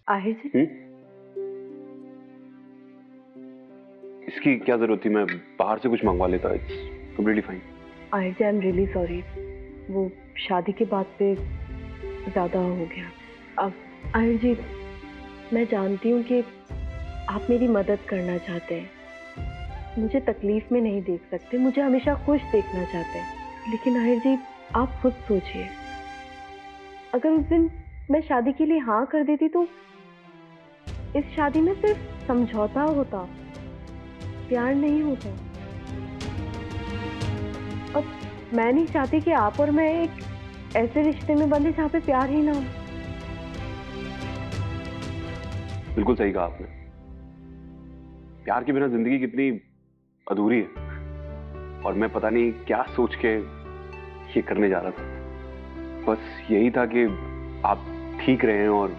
आहिर जी, इसकी क्या जरूरत थी? मैं बाहर से कुछ मंगवा लेता। It's completely fine. Ahir ji, I am really sorry. वो शादी के बाद पे ज्यादा हो गया। अब आहिर जी, मैं जानती हूँ कि आप मेरी मदद करना चाहते हैं, मुझे तकलीफ में नहीं देख सकते, मुझे हमेशा खुश देखना चाहते हैं। लेकिन आहिर जी, आप खुद सोचिए, अगर उस दिन मैं शादी के लिए हाँ कर देती तो इस शादी में सिर्फ समझौता होता, प्यार नहीं होता। अब मैं नहीं चाहती कि आप और मैं एक ऐसे रिश्ते में बंधे जहाँ पे प्यार ही ना हो। बिल्कुल सही कहा आपने। प्यार के बिना जिंदगी कितनी अधूरी है, और मैं पता नहीं क्या सोच के ये करने जा रहा था। बस यही था कि आप ठीक रहें और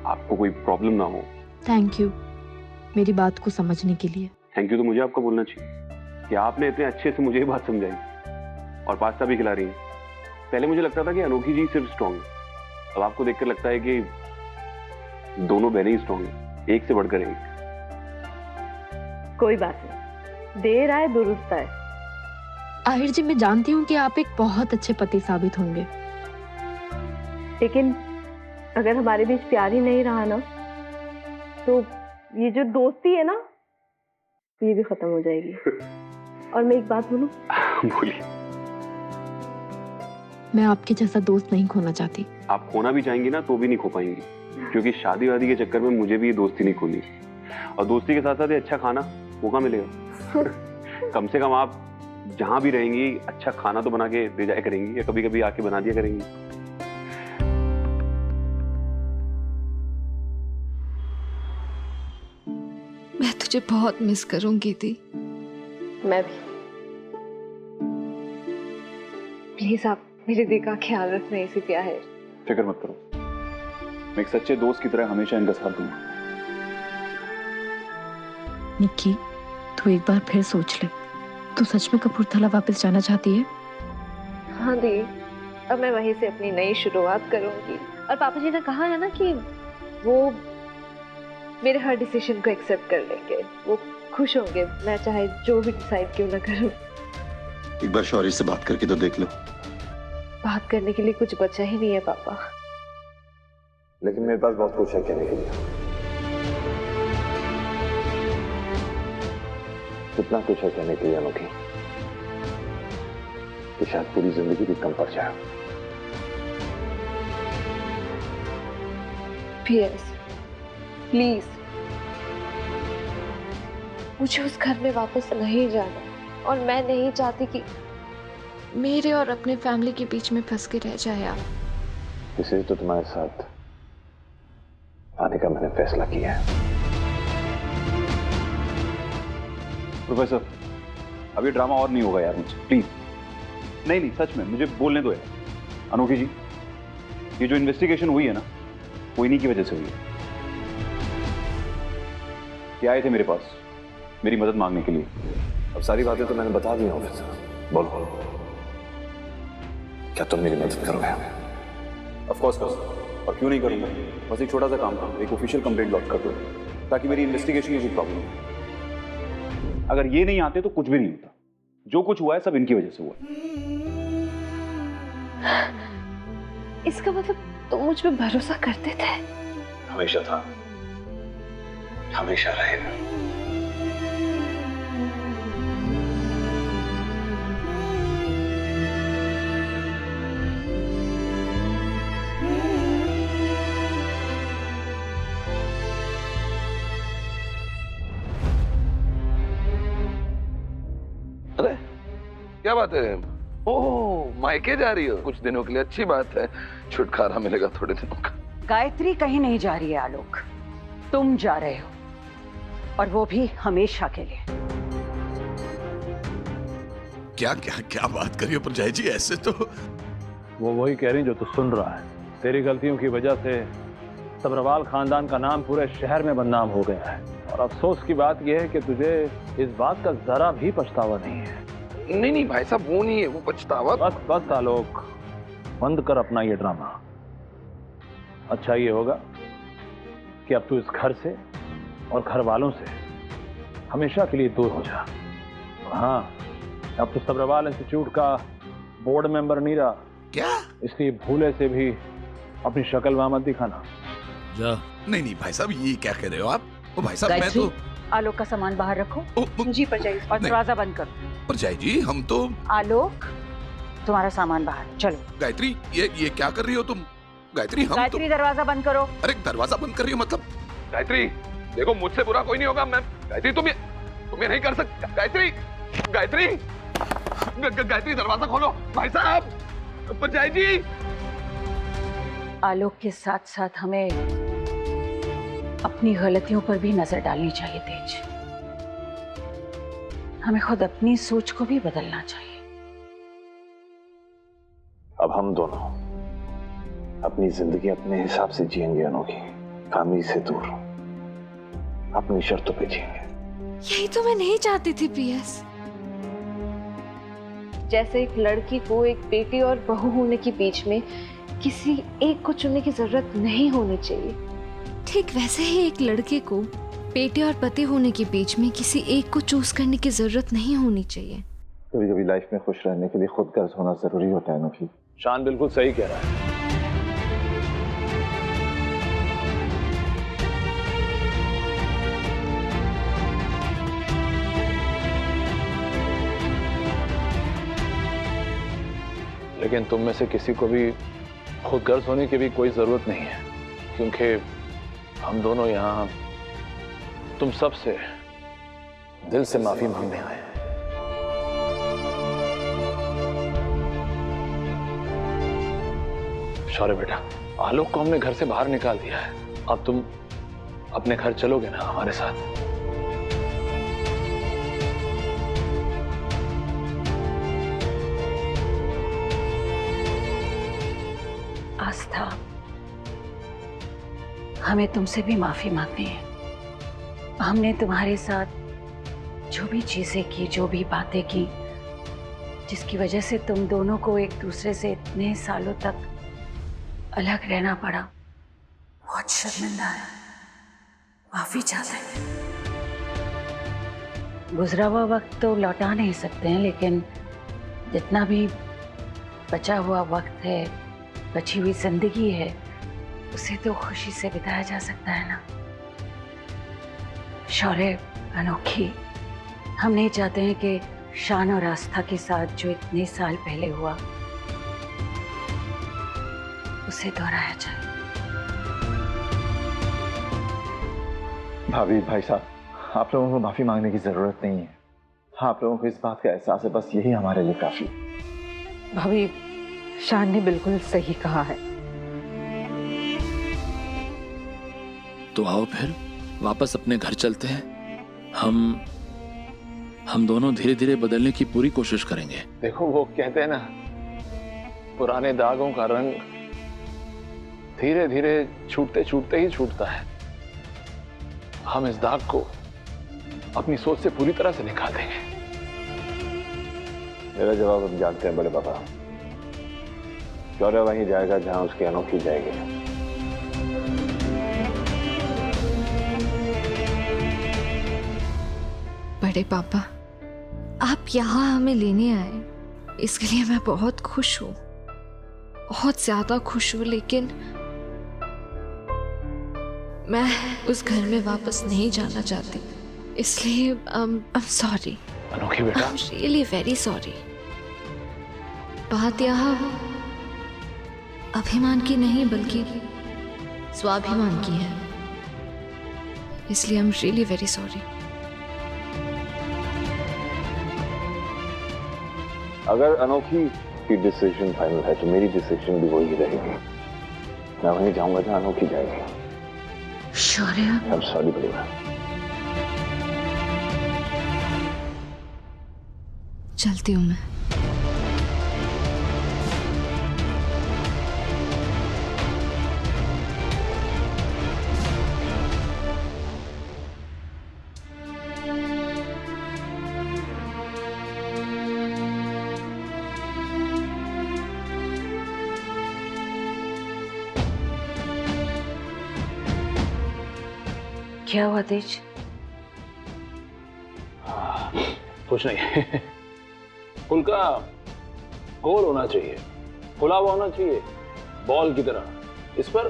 आपको कोई प्रॉब्लम ना हो। थैंक यू मेरी बात को समझने के लिए। थैंक यू तो मुझे आपको बोलना चाहिए कि आपने इतने अच्छे से मुझे ये बात समझाई और पास्ता भी खिला रही है। पहले मुझे लगता था कि अनोखी जी सिर्फ स्ट्रांग है, अब आपको देखकर लगता है कि दोनों बहनें ही स्ट्रांग है, एक से बढ़कर एक। कोई बात नहीं, देर आए दुरुस्त आए। आहिर जी, मैं जानती हूँ कि आप एक बहुत अच्छे पति साबित होंगे, लेकिन अगर हमारे बीच प्यार ही नहीं रहा ना, तो ये जो दोस्ती है ना, ये भी खत्म हो जाएगी। और मैं एक बात बोलूं? बोलिए। मैं आपके जैसा दोस्त नहीं खोना चाहती। आप खोना भी चाहेंगी ना तो भी नहीं खो पाएंगी, क्योंकि शादी वादी के चक्कर में मुझे भी ये दोस्ती नहीं खोनी, और दोस्ती के साथ साथ ये अच्छा खाना वो कहाँ मिलेगा। कम से कम आप जहां भी रहेंगी अच्छा खाना तो बना के दे जाया करेंगी, या कभी कभी आके बना दिया करेंगी। मैं तुझे बहुत मिस करूंगी दी। मैं भी। प्लीज आप मेरे दी का ख्याल रखना, इसी प्यार है। फिक्र मत करो, मैं एक सच्चे दोस्त की तरह हमेशा इनका साथ दूंगा। निक्की, तू एक बार फिर सोच ले, तू सच में कपूरथला वापस जाना चाहती है? हाँ दी, अब मैं वहीं से अपनी नई शुरुआत करूंगी। और पापा जी ने कहा है ना कि वो मेरे हर डिसीजन को एक्सेप्ट कर लेंगे, वो खुश होंगे, मैं चाहे जो भी डिसाइड क्यों ना करूं। एक बार शौर्य से बात करके तो देख लो। बात करने के लिए कुछ बचा ही नहीं है पापा। लेकिन मेरे पास बहुत कुछ है कहने के लिए। कितना कुछ है कहने के लिए अनोखी, कि शायद पूरी जिंदगी भी कम पड़ जाए। PS, प्लीज मुझे उस घर में वापस नहीं जाना, और मैं नहीं चाहती कि मेरे और अपने फैमिली के बीच में फंस के रह जाए आप। इसलिए तो तुम्हारे साथ आने का मैंने फैसला किया है। प्रोफेसर, अब ये ड्रामा और नहीं होगा यार मुझसे, प्लीज। नहीं नहीं, सच में मुझे बोलने दो यार। अनोखी जी, ये जो इन्वेस्टिगेशन हुई है ना, वो इन्हीं की वजह से हुई है। ये आए थे मेरे पास मेरी मदद मांगने के लिए। अब सारी बातें तो मैंने बता दी ऑफिसर। बोलो, क्या तुम मेरी मदद करोगे? ऑफ कोर्स और क्यों नहीं करूंगा। बस एक छोटा सा काम था, एक ऑफिशियल कंप्लेंट लॉन्च कर दो, ताकि मेरी इन्वेस्टिगेशन में कोई प्रॉब्लम हो। अगर ये नहीं आते तो कुछ भी नहीं होता। जो कुछ हुआ है सब इनकी वजह से हुआ है। इसका मतलब तुम मुझ पे भरोसा करते थे? हमेशा था, हमेशा रहेगा। अरे क्या बात है? ओह, मायके जा रही हो? कुछ दिनों के लिए अच्छी बात है, छुटकारा मिलेगा थोड़े दिनों का। गायत्री कहीं नहीं जा रही है आलोक, तुम जा रहे हो, और वो भी हमेशा के लिए। क्या क्या क्या बात करिए परजाई जी, ऐसे तो वो वही कह रही जो तू सुन रहा है। तेरी गलतियों की वजह से सब्रवाल खानदान का नाम पूरे शहर में बदनाम हो गया है, और अफसोस की बात यह है कि तुझे इस बात का जरा भी पछतावा नहीं है। नहीं नहीं भाई साहब, वो नहीं है वो पछतावा। बस बस आलोक, बंद कर अपना ये ड्रामा। अच्छा ये होगा कि अब तू इस घर से और घर वालों से हमेशा के लिए दूर हो जा। हाँ, अब तो सब्रवाल इंस्टीट्यूट का बोर्ड मेंबर नहीं रहा। क्या? इसलिए भूले से भी अपनी शक्ल वहां मत दिखाना। जा। नहीं भाई साहब, ये क्या कह रहे हो आप? ओ भाई साहब, मैं तो आलोक का सामान बाहर रखो। जी परजाई, और दरवाजा बंद करो। परजाई जी, हम तो आलोक, तुम्हारा सामान बाहर। चलो। गायत्री, ये क्या कर रही हो तुम? गायत्री, हम गायत्री, दरवाजा बंद करो। अरे दरवाजा बंद कर रही हो मतलब? गायत्री, देखो मुझसे बुरा कोई नहीं होगा मैम। गायत्री, तुम ये नहीं कर सकते। गायत्री, गायत्री, गायत्री, दरवाजा खोलो। भाई साहब, परजाई जी। आलोक के साथ साथ हमें अपनी गलतियों पर भी नजर डालनी चाहिए तेज। हमें खुद अपनी सोच को भी बदलना चाहिए। अब हम दोनों अपनी जिंदगी अपने हिसाब से जिएंगे अनोखी, फैमिली से दूर, अपनी शर्तों पे जिएंगे। यही तो मैं नहीं चाहती थी पीएस। जैसे एक लड़की को एक बेटी और बहू होने के बीच में किसी एक को चुनने की जरूरत नहीं होनी चाहिए, ठीक वैसे ही एक लड़के को बेटे और पति होने के बीच में किसी एक को चूज करने की जरूरत नहीं होनी चाहिए। कभी कभी लाइफ में खुश रहने के लिए खुद गर्ज होना जरूरी होता है अनोखी। शान बिल्कुल सही कह रहा है। लेकिन तुम में से किसी को भी खुद गर्ज होने की भी कोई जरूरत नहीं है, क्योंकि हम दोनों यहाँ तुम सब से दिल से माफी मांगने आए हैं। शौर्य बेटा, आलोक को हमने घर से बाहर निकाल दिया है। अब तुम अपने घर चलोगे ना हमारे साथ? आस्था, हमें तुमसे भी माफी मांगनी है। हमने तुम्हारे साथ जो भी चीजें की, जो भी बातें की, जिसकी वजह से तुम दोनों को एक दूसरे से इतने सालों तक अलग रहना पड़ा, बहुत शर्मिंदा है, माफी चाहते हैं। गुजरा हुआ वक्त तो लौटा नहीं सकते हैं, लेकिन जितना भी बचा हुआ वक्त है, बची हुई जिंदगी है, उसे तो खुशी से बिताया जा सकता है ना। शौर्य, अनोखी, हम नहीं चाहते हैं कि शान और आस्था के साथ जो इतने साल पहले हुआ उसे दोहराया जाए। भाभी, भाई साहब, आप लोगों को माफी मांगने की जरूरत नहीं है। आप लोगों को इस बात का एहसास है, बस यही हमारे लिए काफी। भाभी, शान ने बिल्कुल सही कहा है। तो आओ फिर वापस अपने घर चलते हैं। हम दोनों धीरे धीरे बदलने की पूरी कोशिश करेंगे। देखो, वो कहते हैं ना, पुराने दागों का रंग धीरे धीरे छूटते छूटते ही छूटता है। हम इस दाग को अपनी सोच से पूरी तरह से निकाल देंगे। मेरा जवाब हम जानते हैं बड़े बाबा। शौर्य वहीं जाएगा जहां उसकी अनोखी जाएगी। बड़े पापा, आप यहाँ हमें लेने आए, इसके लिए मैं बहुत खुश हूँ, बहुत ज्यादा खुश हूँ। लेकिन मैं उस घर में वापस नहीं जाना चाहती, इसलिए I'm sorry। अनोखी बेटा, I'm really very sorry। बात यहाँ अभिमान की नहीं बल्कि स्वाभिमान की है, इसलिए I'm really very sorry। अगर अनोखी की डिसीजन फाइनल है तो मेरी डिसीजन भी वही रहेगी। मैं वहीं जाऊंगा जहां अनोखी जाएगी। शौर्य, I'm sorry बड़ीमा। चलती हूँ मैं। क्या हुआ तेज? कुछ नहीं। फुल्का गोल होना चाहिए, खुला हुआ होना चाहिए, बॉल की तरह। इस पर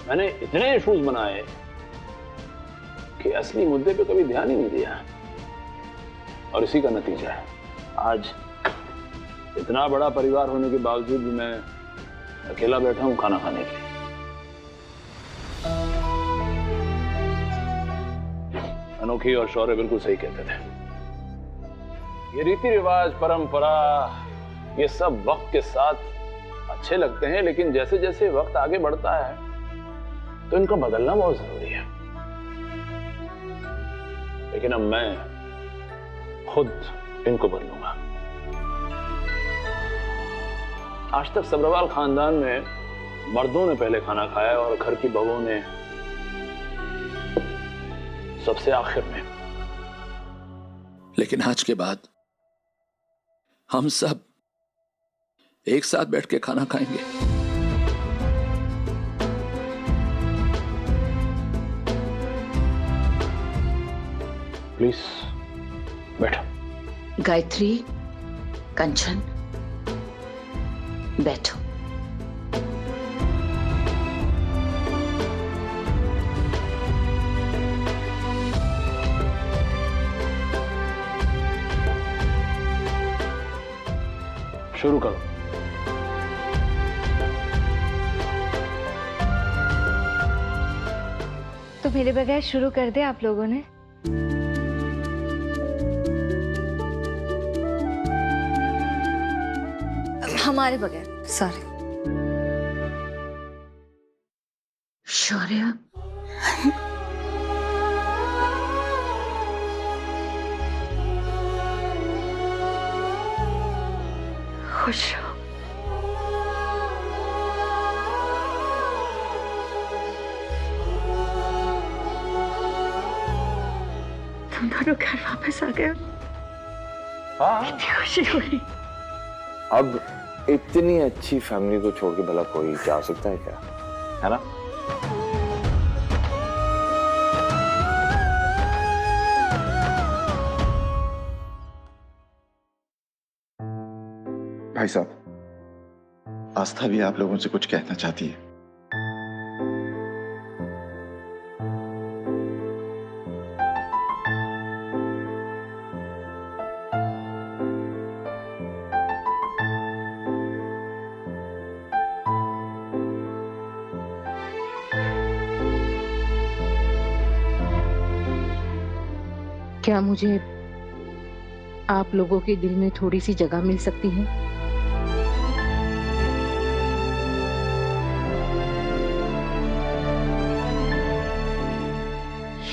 मैंने इतने इश्यूज बनाए कि असली मुद्दे पे कभी ध्यान ही नहीं दिया, और इसी का नतीजा है आज इतना बड़ा परिवार होने के बावजूद भी मैं अकेला बैठा हूं खाना खाने के लिए। अनोखी और शौर्य बिल्कुल सही कहते थे। ये रीति रिवाज, परंपरा, ये सब वक्त के साथ अच्छे लगते हैं, लेकिन जैसे जैसे वक्त आगे बढ़ता है तो इनका बदलना बहुत जरूरी है। लेकिन अब मैं खुद इनको बदलूंगा। आज तक सब्रवाल खानदान में मर्दों ने पहले खाना खाया और घर की बहुओं ने सबसे आखिर में। लेकिन आज के बाद हम सब एक साथ बैठ के खाना खाएंगे। प्लीज बैठो। गायत्री, कंचन, बैठो। शुरू करो। तो मेरे बगैर शुरू कर दे आप लोगों ने। हमारे बगैर, सॉरी। शौर्य, खुश हो। तुम दोनों घर वापस आ गए। कितनी खुशी हुई। अब इतनी अच्छी फैमिली को छोड़ के भला कोई जा सकता है क्या, है ना? भाई साहब, आस्था भी आप लोगों से कुछ कहना चाहती है। क्या मुझे आप लोगों के दिल में थोड़ी सी जगह मिल सकती है?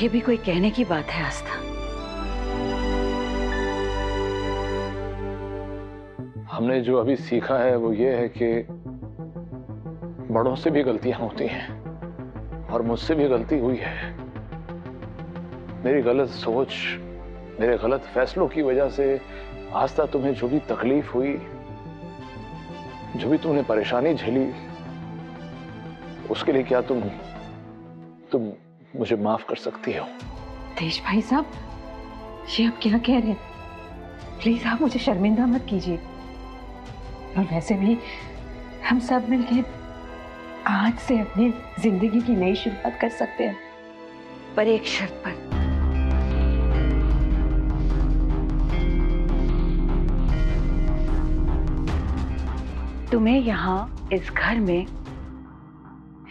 ये भी कोई कहने की बात है आस्था? हमने जो अभी सीखा है वो ये है कि बड़ों से भी गलतियां होती हैं, और मुझसे भी गलती हुई है। मेरी गलत सोच, मेरे गलत फैसलों की वजह से आस्था तुम्हें जो भी तकलीफ हुई, जो भी तुमने परेशानी झेली, उसके लिए क्या तुम मुझे माफ कर सकती हो? तेज भाई साहब, ये आप क्या कह रहे हैं? प्लीज आप मुझे शर्मिंदा मत कीजिए। और वैसे भी हम सब मिलकर आज से अपनी जिंदगी की नई शुरुआत कर सकते हैं, पर एक शर्त पर। तुम्हें यहाँ इस घर में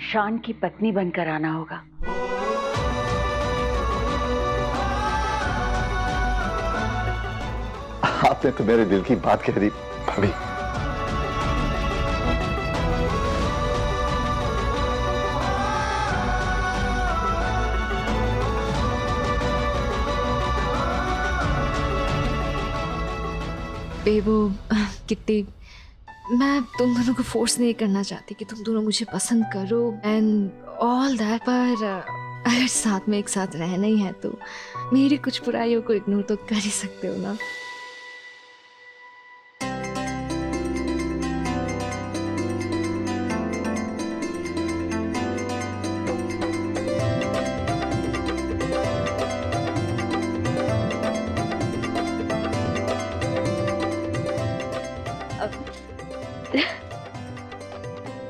शान की पत्नी बनकर आना होगा। आपने तो मेरे दिल की बात कह दी भाभी। बेबो, कितनी मैं तुम दोनों को फोर्स नहीं करना चाहती कि तुम दोनों मुझे पसंद करो एंड ऑल दैट, पर अगर साथ में एक साथ रहना ही है तो मेरी कुछ बुराइयों को इग्नोर तो कर ही सकते हो ना।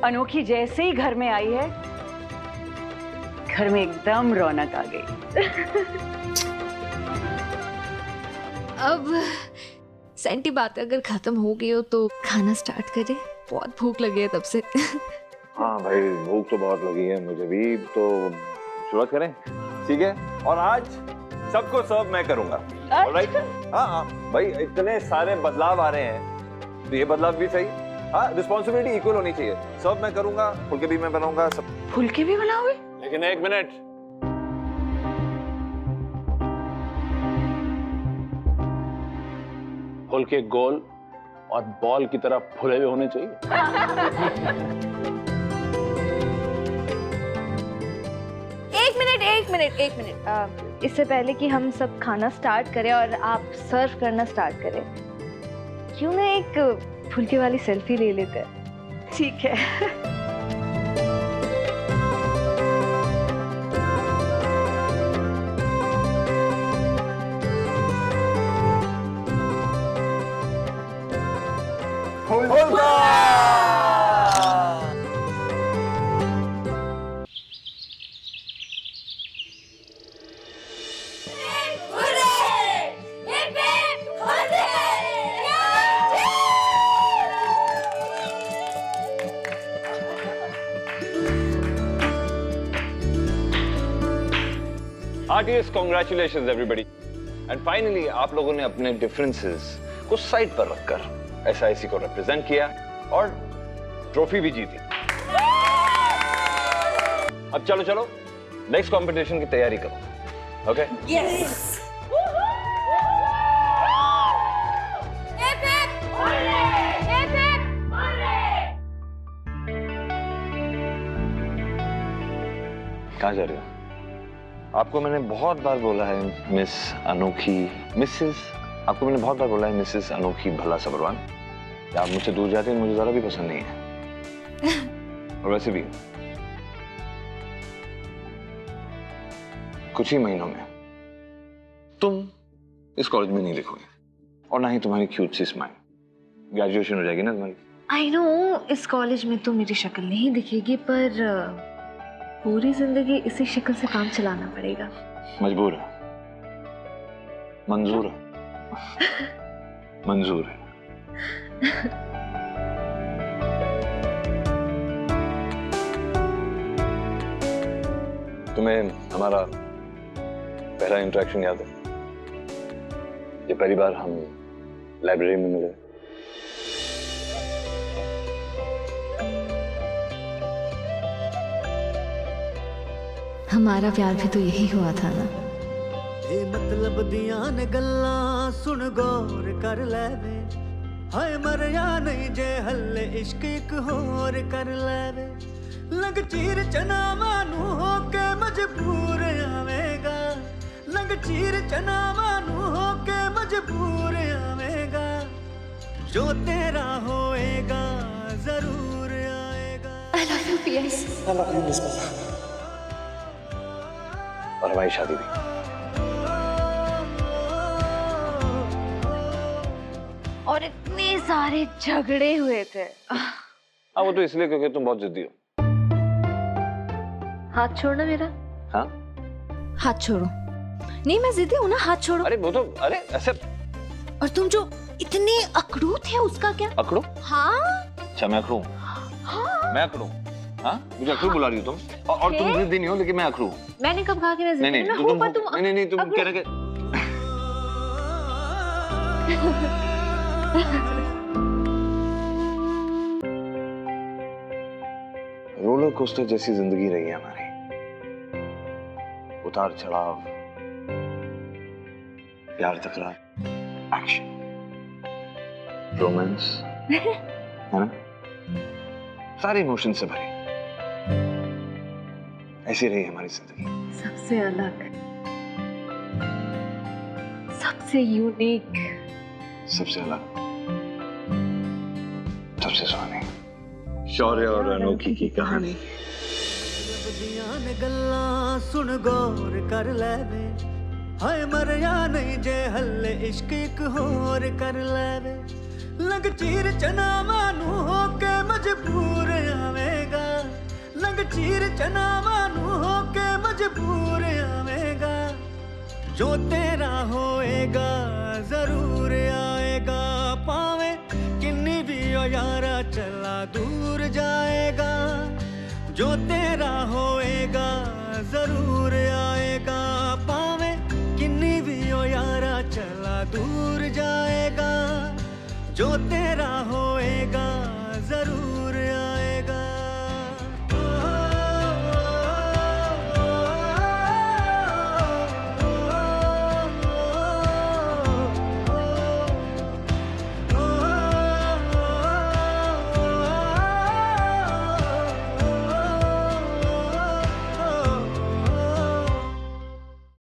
अनोखी जैसे ही घर में आई है, घर में एकदम रौनक आ गई। अब सेंटी बात अगर खत्म हो गई हो तो खाना स्टार्ट करें, बहुत भूख लगी है तब से। हाँ भाई, भूख तो बहुत लगी है मुझे भी, तो शुरुआत करें? ठीक है, और आज सबको सर्व मैं करूंगा। ऑलराइट? हाँ भाई, इतने सारे बदलाव आ रहे हैं तो ये बदलाव भी सही। हाँ, रिस्पॉन्सिबिलिटी इक्वल होनी चाहिए। सर्व मैं करूंगा, फुलके भी मैं बनाऊंगा, सब। फुलके भी बनाओगे? लेकिन एक मिनट, फुलके गोल और बॉल की तरह फुले हुए होने चाहिए। एक मिनट, इससे पहले कि हम सब खाना स्टार्ट करें और आप सर्व करना स्टार्ट करें, क्यों ना एक फुलके वाली सेल्फी ले लेते हैं? ठीक है। Heartiest congratulations everybody. And finally आप लोगों ने अपने डिफरेंसेस को साइड पर रखकर एसआईसी को रिप्रेजेंट किया और ट्रॉफी भी जीती। अब चलो चलो नेक्स्ट कंपटीशन की तैयारी करो। ओके? यस। कहाँ जा रहे हो? आपको मैंने बहुत बार बोला है मिस अनोखी, मिसेस, आपको मैंने बहुत बार बोला है मिसेस अनोखी भला सबरवान, आप मुझसे दूर जाते हैं, मुझे जरा भी पसंद नहीं है। और वैसे भी कुछ ही महीनों में तुम इस कॉलेज में नहीं लिखोगे और ना ही तुम्हारी क्यूट सी स्माइल। ग्रेजुएशन हो जाएगी ना तुम्हारी। आई नो, इस कॉलेज में तो मेरी शक्ल नहीं दिखेगी, पर पूरी जिंदगी इसी शक्ल से काम चलाना पड़ेगा। मजबूर है, मंजूर है, मंजूर है। तुम्हें हमारा पहला इंटरेक्शन याद है? ये पहली बार हम लाइब्रेरी में मिले। हमारा प्यार भी तो यही हुआ था ना। ये मतलब दियां ने गल्लां सुन गौर कर ले वे, हाय मरिया नहीं जे हल्ले इश्क एक होर कर ले वे। लग चीर चना मानू होके मजबूर आवेगा, लग चीर चना मानू होके मजबूर आवेगा, जो तेरा होएगा जरूर आएगा। I love you PS। I love you miss पता। और हमारी शादी भी। और इतने सारे झगड़े हुए थे। हाँ, वो तो इसलिए क्योंकि तुम बहुत जिद्दी हो। हाथ छोड़ना मेरा। हाँ? हाथ छोड़ो। नहीं, मैं जिद्दी हूँ ना, हाथ छोड़ो। अरे वो तो, अरे ऐसे। और तुम जो इतने अकड़ू थे उसका क्या? अकड़ू? हाँ। अच्छा, मैं अकड़ू? हाँ। मैं अकड़ू? हाँ? मुझे अकड़ू बुला रही हो तुम? और तुम जिद्दी नहीं हो, लेकिन मैं अकड़ू। मैंने कब कहा कि मैं जिद्दी नहीं, हूँ? पर तुम नहीं, तुम कह रहे रोलर कोस्टर जैसी जिंदगी रही है हमारी। उतार चढ़ाव, प्यार, तकरार, एक्शन, रोमांस, है ना? सारे इमोशन से भरी ऐसी रही हमारी जिंदगी। सबसे अलग, सबसे यूनिक, सबसे अलग, सबसे सुहानी, शौर्य और अनोखी की कहानी। गल्लां सुन गौर कर ले वे, हाय मरिया नहीं जे हल्ले इश्क एक होर कर ले वे। लग चीर चना मानू होके मजबूर आवे लग चीर चनावा नू होके मजबूर आवेगा, जो तेरा होएगा जरूर आएगा, पावे किन्नी भी ओ यारा चला दूर जाएगा, जो तेरा होएगा जरूर आएगा, पावे किन्नी भी ओ यारा चला दूर जाएगा, जो तेरा होएगा